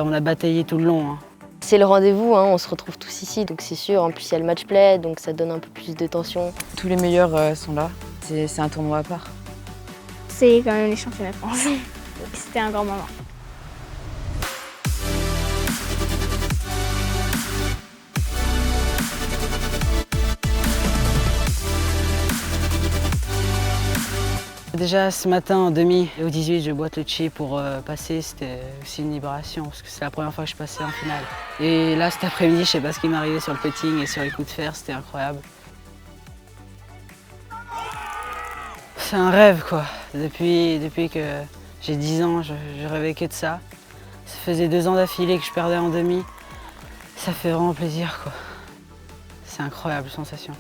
on a bataillé tout le long. Hein. C'est le rendez-vous, hein, on se retrouve tous ici, donc c'est sûr. En plus, il y a le match play, donc ça donne un peu plus de tension. Tous les meilleurs sont là, c'est un tournoi à part. C'est quand même les championnats de France. C'était un grand moment. Déjà ce matin en demi, au 18, je boite le chi pour passer, c'était aussi une libération parce que c'est la première fois que je passais en finale. Et là cet après-midi, je sais pas ce qui m'est arrivé sur le putting et sur les coups de fer, c'était incroyable. C'est un rêve quoi, depuis que j'ai 10 ans, je rêvais que de ça. Ça faisait 2 ans d'affilée que je perdais en demi, ça fait vraiment plaisir quoi. C'est incroyable sensation.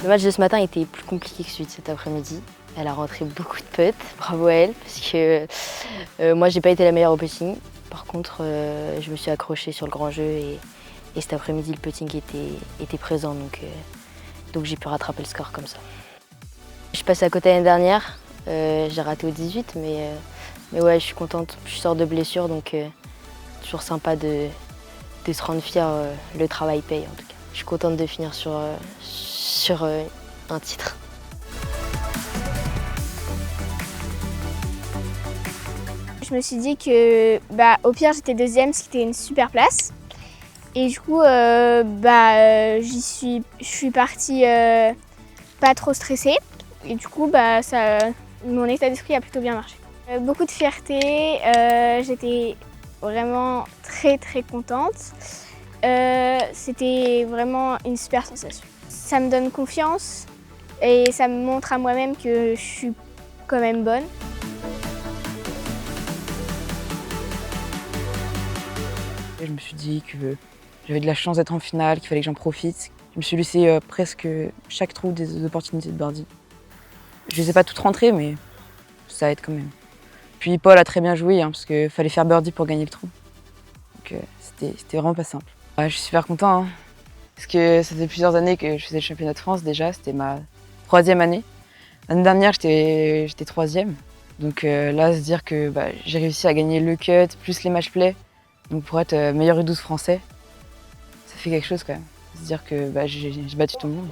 Le match de ce matin était plus compliqué que celui de cet après-midi. Elle a rentré beaucoup de putts, bravo à elle, parce que moi j'ai pas été la meilleure au putting. Par contre, je me suis accrochée sur le grand jeu et cet après-midi le putting était présent, donc j'ai pu rattraper le score comme ça. Je suis passée à côté l'année dernière, j'ai raté au 18, mais ouais, je suis contente. Je sors de blessure, donc toujours sympa de se rendre fier. Le travail paye en tout cas. Je suis contente de finir sur un titre. Je me suis dit que au pire j'étais deuxième, ce qui était une super place. Et du coup, je suis partie pas trop stressée. Et du coup, mon état d'esprit a plutôt bien marché. Beaucoup de fierté, j'étais vraiment très très contente. C'était vraiment une super sensation. Ça me donne confiance et ça me montre à moi-même que je suis quand même bonne. Et je me suis dit que j'avais de la chance d'être en finale, qu'il fallait que j'en profite. Je me suis laissé presque chaque trou des opportunités de birdie. Je les ai pas toutes rentrées, mais ça aide quand même. Puis Paul a très bien joué, hein, parce qu'il fallait faire birdie pour gagner le trou. Donc c'était vraiment pas simple. Ouais, je suis super content, hein, parce que ça fait plusieurs années que je faisais le championnat de France déjà, c'était ma 3e année. L'année dernière, j'étais 3e. Donc là, se dire que j'ai réussi à gagner le cut, plus les match play, donc pour être meilleur U12 français, ça fait quelque chose quand même. Se dire que j'ai battu tout le monde.